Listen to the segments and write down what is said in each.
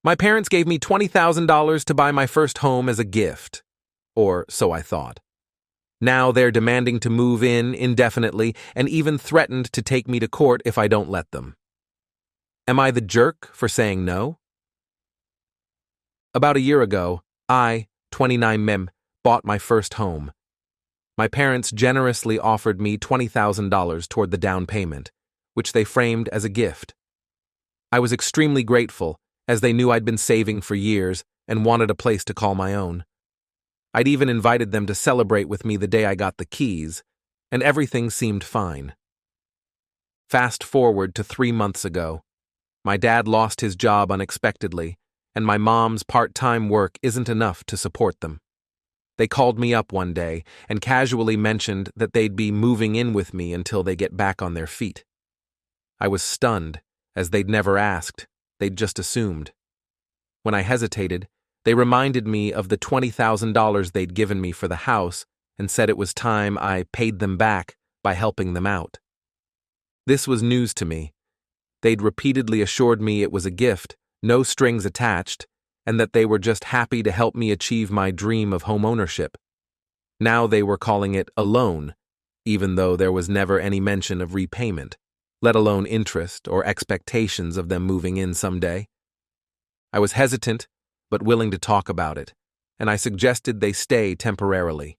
My parents gave me $20,000 to buy my first home as a gift. Or so I thought. Now they're demanding to move in indefinitely and even threatened to take me to court if I don't let them. Am I the jerk for saying no? About a year ago, I, 29 mem, bought my first home. My parents generously offered me $20,000 toward the down payment, which they framed as a gift. I was extremely grateful, as they knew I'd been saving for years and wanted a place to call my own. I'd even invited them to celebrate with me the day I got the keys, and everything seemed fine. Fast forward to 3 months ago. My dad lost his job unexpectedly, and my mom's part-time work isn't enough to support them. They called me up one day and casually mentioned that they'd be moving in with me until they get back on their feet. I was stunned, as they'd never asked, they'd just assumed. When I hesitated, they reminded me of the $20,000 they'd given me for the house and said it was time I paid them back by helping them out. This was news to me. They'd repeatedly assured me it was a gift, no strings attached, and that they were just happy to help me achieve my dream of homeownership. Now they were calling it a loan, even though there was never any mention of repayment, let alone interest or expectations of them moving in someday. I was hesitant, but willing to talk about it, and I suggested they stay temporarily.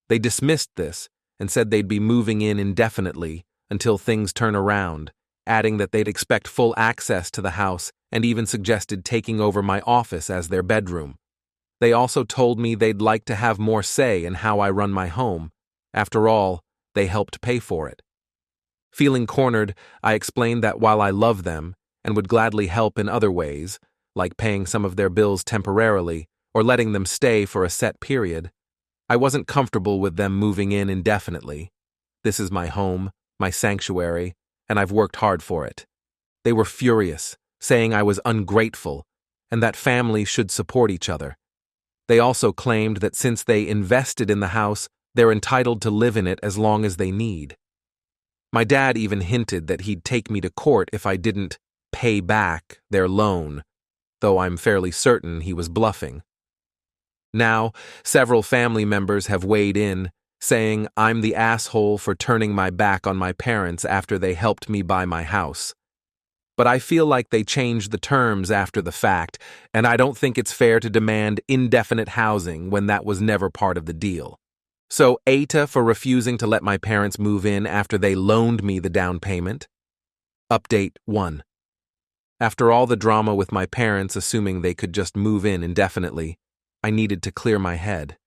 They dismissed this and said they'd be moving in indefinitely until things turn around, adding that they'd expect full access to the house and even suggested taking over my office as their bedroom. They also told me they'd like to have more say in how I run my home. After all, they helped pay for it. Feeling cornered, I explained that while I love them and would gladly help in other ways, like paying some of their bills temporarily or letting them stay for a set period, I wasn't comfortable with them moving in indefinitely. This is my home, my sanctuary, and I've worked hard for it. They were furious, saying I was ungrateful and that families should support each other. They also claimed that since they invested in the house, they're entitled to live in it as long as they need. My dad even hinted that he'd take me to court if I didn't pay back their loan, though I'm fairly certain he was bluffing. Now, several family members have weighed in, saying I'm the asshole for turning my back on my parents after they helped me buy my house. But I feel like they changed the terms after the fact, and I don't think it's fair to demand indefinite housing when that was never part of the deal. So, ATA for refusing to let my parents move in after they loaned me the down payment. Update 1. After all the drama with my parents assuming they could just move in indefinitely, I needed to clear my head.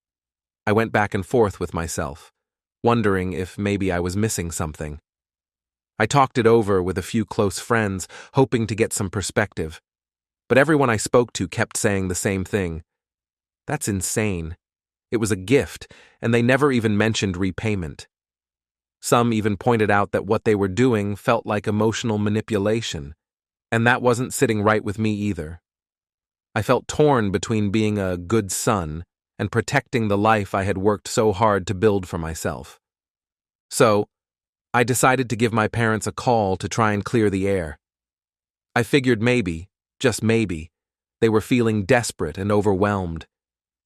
I went back and forth with myself, wondering if maybe I was missing something. I talked it over with a few close friends, hoping to get some perspective. But everyone I spoke to kept saying the same thing. That's insane. It was a gift, and they never even mentioned repayment. Some even pointed out that what they were doing felt like emotional manipulation, and that wasn't sitting right with me either. I felt torn between being a good son and protecting the life I had worked so hard to build for myself. So, I decided to give my parents a call to try and clear the air. I figured maybe, just maybe, they were feeling desperate and overwhelmed,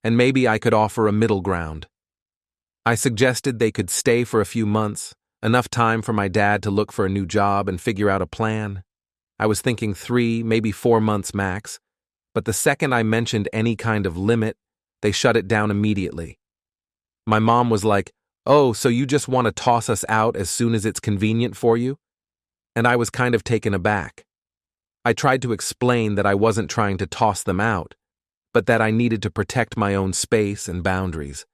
and maybe I could offer a middle ground. I suggested they could stay for a few months, enough time for my dad to look for a new job and figure out a plan. I was thinking 3, maybe 4 months max, but the second I mentioned any kind of limit, they shut it down immediately. My mom was like, "Oh, so you just want to toss us out as soon as it's convenient for you?" And I was kind of taken aback. I tried to explain that I wasn't trying to toss them out, but that I needed to protect my own space and boundaries.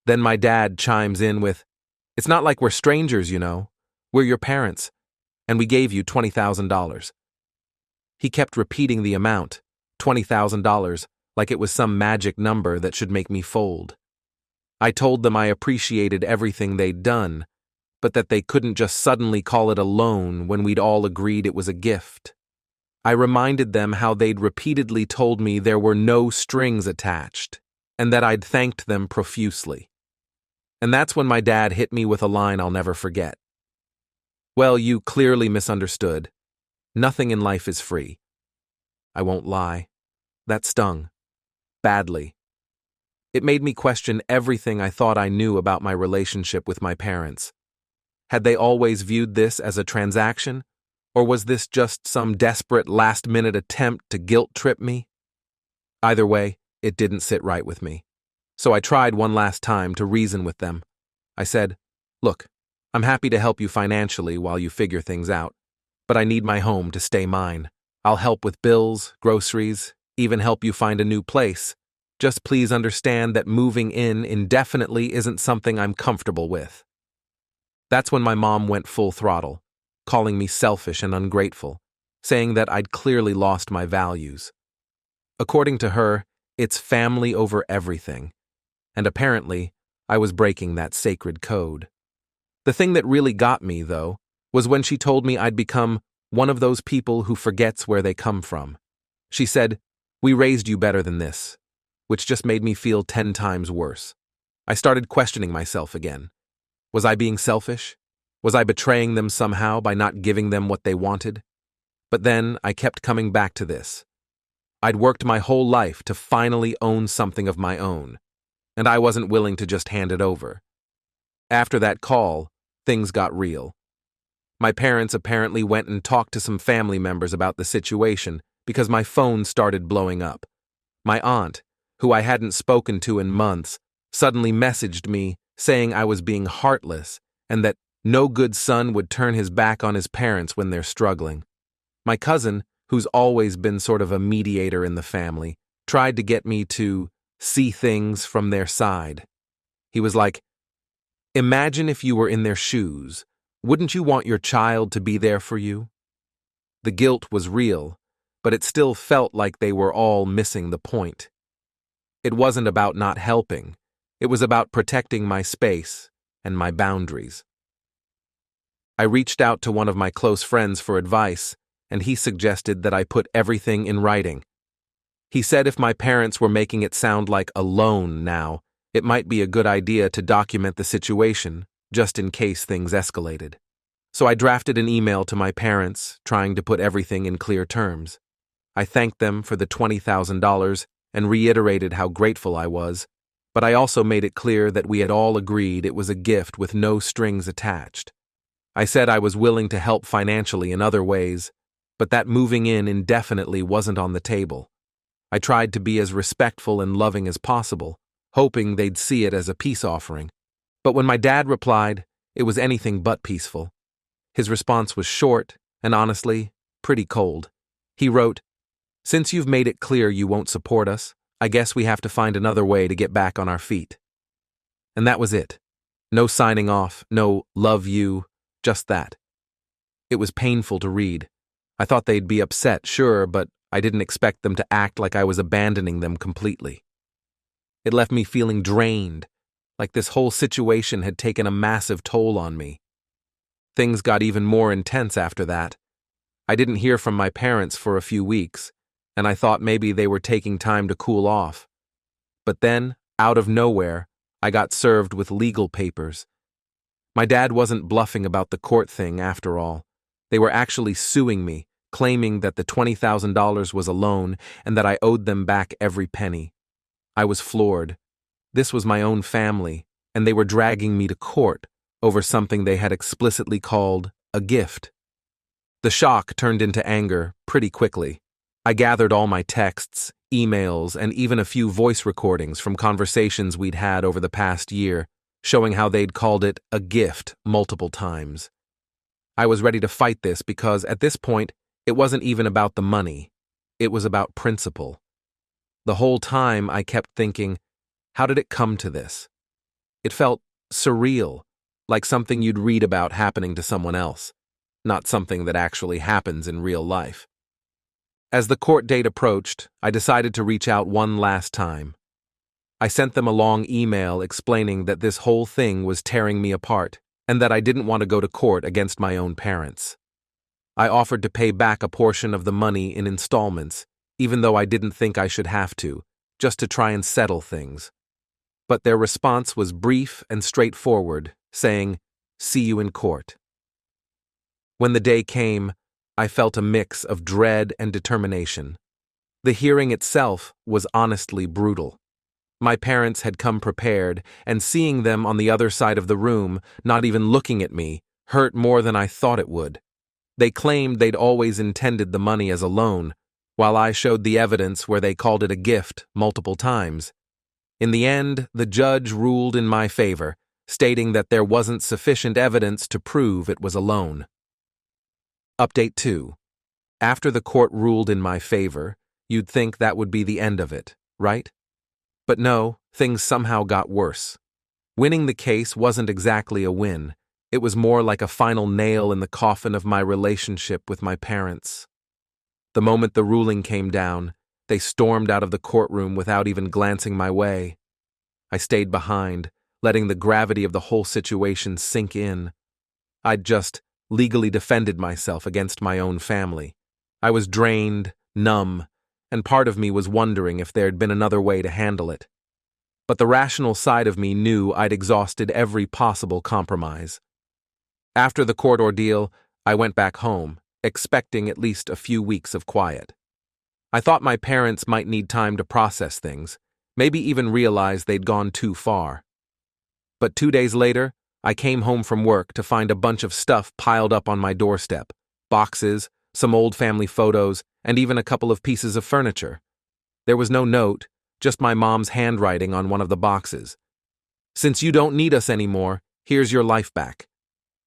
Then my dad chimes in with, "It's not like we're strangers, you know. We're your parents, and we gave you $20,000. He kept repeating the amount, $20,000, like it was some magic number that should make me fold. I told them I appreciated everything they'd done, but that they couldn't just suddenly call it a loan when we'd all agreed it was a gift. I reminded them how they'd repeatedly told me there were no strings attached, and that I'd thanked them profusely. And that's when my dad hit me with a line I'll never forget. "Well, you clearly misunderstood. Nothing in life is free. I won't lie. That stung. Badly. It made me question everything I thought I knew about my relationship with my parents. Had they always viewed this as a transaction? Or was this just some desperate last-minute attempt to guilt-trip me? Either way, it didn't sit right with me. So I tried one last time to reason with them. I said, "Look, I'm happy to help you financially while you figure things out, but I need my home to stay mine. I'll help with bills, groceries, even help you find a new place. Just please understand that moving in indefinitely isn't something I'm comfortable with." That's when my mom went full throttle, calling me selfish and ungrateful, saying that I'd clearly lost my values. According to her, it's family over everything, and apparently, I was breaking that sacred code. The thing that really got me, though, was when she told me I'd become one of those people who forgets where they come from. She said, "We raised you better than this," which just made me feel 10 times worse. I started questioning myself again. Was I being selfish? Was I betraying them somehow by not giving them what they wanted? But then I kept coming back to this. I'd worked my whole life to finally own something of my own, and I wasn't willing to just hand it over. After that call, things got real. My parents apparently went and talked to some family members about the situation because my phone started blowing up. My aunt, who I hadn't spoken to in months, suddenly messaged me saying I was being heartless and that no good son would turn his back on his parents when they're struggling. My cousin, who's always been sort of a mediator in the family, tried to get me to see things from their side. He was like, "Imagine if you were in their shoes. Wouldn't you want your child to be there for you?" The guilt was real, but it still felt like they were all missing the point. It wasn't about not helping. It was about protecting my space and my boundaries. I reached out to one of my close friends for advice, and he suggested that I put everything in writing. He said if my parents were making it sound like a loan now, it might be a good idea to document the situation, just in case things escalated. So I drafted an email to my parents, trying to put everything in clear terms. I thanked them for the $20,000 and reiterated how grateful I was, but I also made it clear that we had all agreed it was a gift with no strings attached. I said I was willing to help financially in other ways, but that moving in indefinitely wasn't on the table. I tried to be as respectful and loving as possible, hoping they'd see it as a peace offering. But when my dad replied, it was anything but peaceful. His response was short and, honestly, pretty cold. He wrote, "Since you've made it clear you won't support us, I guess we have to find another way to get back on our feet." And that was it. No signing off, no love you, just that. It was painful to read. I thought they'd be upset, sure, but I didn't expect them to act like I was abandoning them completely. It left me feeling drained, like this whole situation had taken a massive toll on me. Things got even more intense after that. I didn't hear from my parents for a few weeks, and I thought maybe they were taking time to cool off. But then, out of nowhere, I got served with legal papers. My dad wasn't bluffing about the court thing after all. They were actually suing me, claiming that the $20,000 was a loan and that I owed them back every penny. I was floored. This was my own family, and they were dragging me to court over something they had explicitly called a gift. The shock turned into anger pretty quickly. I gathered all my texts, emails, and even a few voice recordings from conversations we'd had over the past year, showing how they'd called it a gift multiple times. I was ready to fight this because, at this point, it wasn't even about the money. It was about principle. The whole time I kept thinking, how did it come to this? It felt surreal, like something you'd read about happening to someone else, not something that actually happens in real life. As the court date approached, I decided to reach out one last time. I sent them a long email explaining that this whole thing was tearing me apart and that I didn't want to go to court against my own parents. I offered to pay back a portion of the money in installments, even though I didn't think I should have to, just to try and settle things. But their response was brief and straightforward, saying, "See you in court." When the day came, I felt a mix of dread and determination. The hearing itself was honestly brutal. My parents had come prepared, and seeing them on the other side of the room, not even looking at me, hurt more than I thought it would. They claimed they'd always intended the money as a loan, while I showed the evidence where they called it a gift multiple times. In the end, the judge ruled in my favor, stating that there wasn't sufficient evidence to prove it was a loan. Update 2. After the court ruled in my favor, you'd think that would be the end of it, right? But no, things somehow got worse. Winning the case wasn't exactly a win. It was more like a final nail in the coffin of my relationship with my parents. The moment the ruling came down, they stormed out of the courtroom without even glancing my way. I stayed behind, letting the gravity of the whole situation sink in. I'd just legally defended myself against my own family. I was drained, numb, and part of me was wondering if there'd been another way to handle it. But the rational side of me knew I'd exhausted every possible compromise. After the court ordeal, I went back home, expecting at least a few weeks of quiet. I thought my parents might need time to process things, maybe even realize they'd gone too far. But 2 days later, I came home from work to find a bunch of stuff piled up on my doorstep: boxes, some old family photos, and even a couple of pieces of furniture. There was no note, just my mom's handwriting on one of the boxes. "Since you don't need us anymore, here's your life back."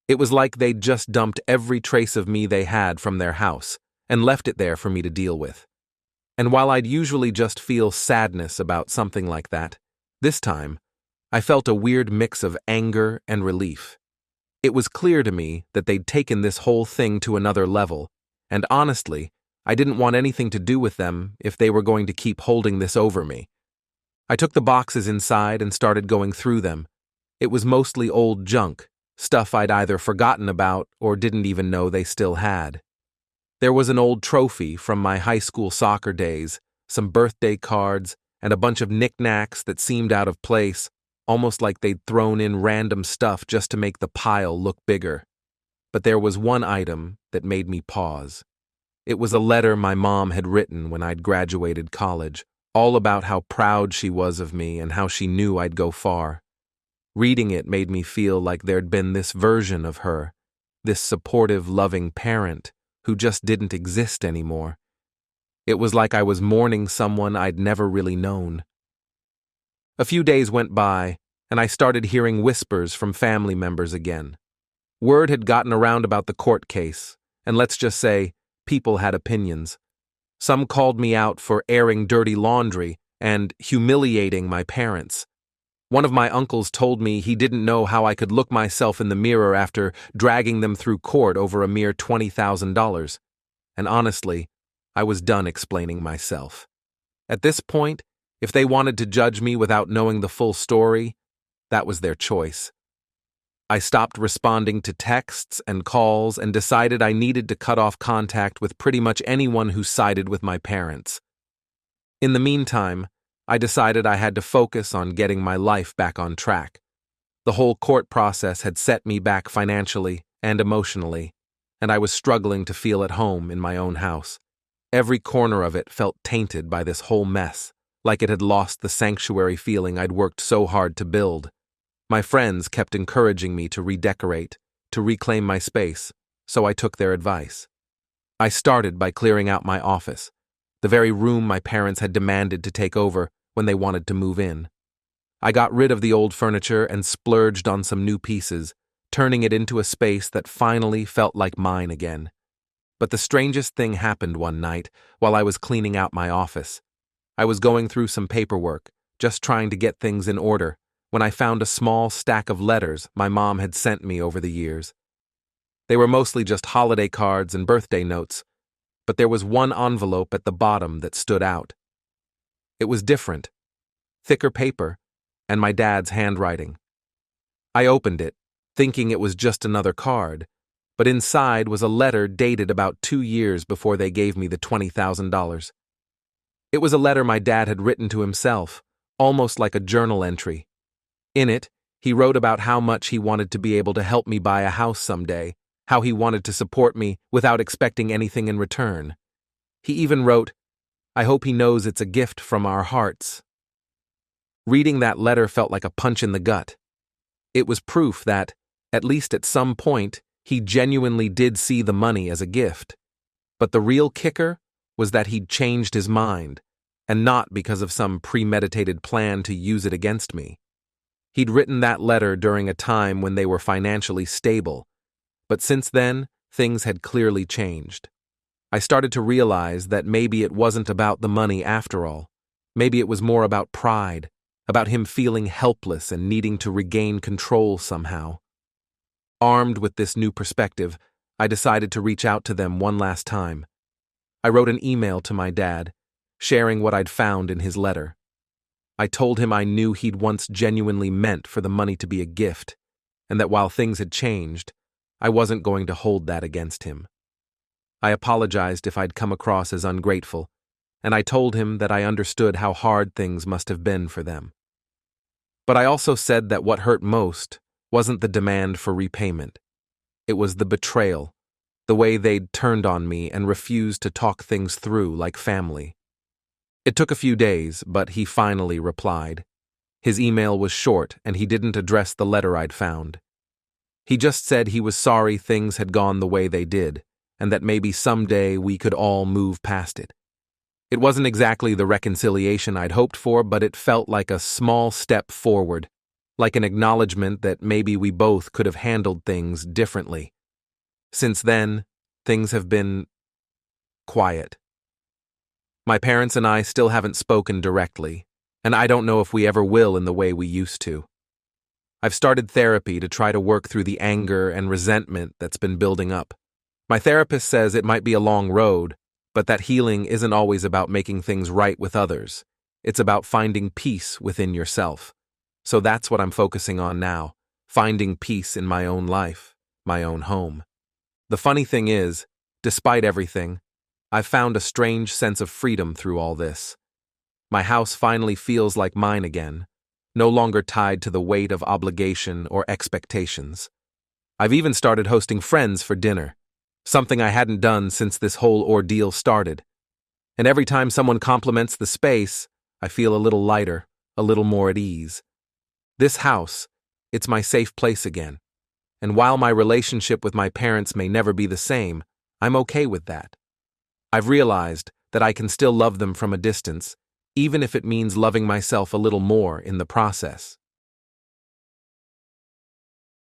It was like they'd just dumped every trace of me they had from their house and left it there for me to deal with. And while I'd usually just feel sadness about something like that, this time, I felt a weird mix of anger and relief. It was clear to me that they'd taken this whole thing to another level, and honestly, I didn't want anything to do with them if they were going to keep holding this over me. I took the boxes inside and started going through them. It was mostly old junk, stuff I'd either forgotten about or didn't even know they still had. There was an old trophy from my high school soccer days, some birthday cards, and a bunch of knickknacks that seemed out of place, almost like they'd thrown in random stuff just to make the pile look bigger. But there was one item that made me pause. It was a letter my mom had written when I'd graduated college, all about how proud she was of me and how she knew I'd go far. Reading it made me feel like there'd been this version of her, this supportive, loving parent who just didn't exist anymore. It was like I was mourning someone I'd never really known. A few days went by, and I started hearing whispers from family members again. Word had gotten around about the court case, and let's just say, people had opinions. Some called me out for airing dirty laundry and humiliating my parents. One of my uncles told me he didn't know how I could look myself in the mirror after dragging them through court over a mere $20,000. And honestly, I was done explaining myself. At this point, if they wanted to judge me without knowing the full story, that was their choice. I stopped responding to texts and calls and decided I needed to cut off contact with pretty much anyone who sided with my parents. In the meantime, I decided I had to focus on getting my life back on track. The whole court process had set me back financially and emotionally, and I was struggling to feel at home in my own house. Every corner of it felt tainted by this whole mess, like it had lost the sanctuary feeling I'd worked so hard to build. My friends kept encouraging me to redecorate, to reclaim my space, so I took their advice. I started by clearing out my office, the very room my parents had demanded to take over when they wanted to move in. I got rid of the old furniture and splurged on some new pieces, turning it into a space that finally felt like mine again. But the strangest thing happened one night while I was cleaning out my office. I was going through some paperwork, just trying to get things in order, when I found a small stack of letters my mom had sent me over the years. They were mostly just holiday cards and birthday notes, but there was one envelope at the bottom that stood out. It was different, thicker paper, and my dad's handwriting. I opened it, thinking it was just another card, but inside was a letter dated about 2 years before they gave me the $20,000. It was a letter my dad had written to himself, almost like a journal entry. In it, he wrote about how much he wanted to be able to help me buy a house someday, how he wanted to support me without expecting anything in return. He even wrote, I hope he knows it's a gift from our hearts." Reading that letter felt like a punch in the gut. It was proof that, at least at some point, he genuinely did see the money as a gift. But the real kicker was that he'd changed his mind, and not because of some premeditated plan to use it against me. He'd written that letter during a time when they were financially stable, but since then, things had clearly changed. I started to realize that maybe it wasn't about the money after all. Maybe it was more about pride, about him feeling helpless and needing to regain control somehow. Armed with this new perspective, I decided to reach out to them one last time. I wrote an email to my dad, sharing what I'd found in his letter. I told him I knew he'd once genuinely meant for the money to be a gift, and that while things had changed, I wasn't going to hold that against him. I apologized if I'd come across as ungrateful, and I told him that I understood how hard things must have been for them. But I also said that what hurt most wasn't the demand for repayment. It was the betrayal, the way they'd turned on me and refused to talk things through like family. It took a few days, but he finally replied. His email was short, and he didn't address the letter I'd found. He just said he was sorry things had gone the way they did, and that maybe someday we could all move past it. It wasn't exactly the reconciliation I'd hoped for, but it felt like a small step forward, like an acknowledgement that maybe we both could have handled things differently. Since then, things have been quiet. My parents and I still haven't spoken directly, and I don't know if we ever will in the way we used to. I've started therapy to try to work through the anger and resentment that's been building up. My therapist says it might be a long road, but that healing isn't always about making things right with others. It's about finding peace within yourself. So that's what I'm focusing on now, finding peace in my own life, my own home. The funny thing is, despite everything, I've found a strange sense of freedom through all this. My house finally feels like mine again, no longer tied to the weight of obligation or expectations. I've even started hosting friends for dinner, something I hadn't done since this whole ordeal started. And every time someone compliments the space, I feel a little lighter, a little more at ease. This house, it's my safe place again. And while my relationship with my parents may never be the same, I'm okay with that. I've realized that I can still love them from a distance, even if it means loving myself a little more in the process.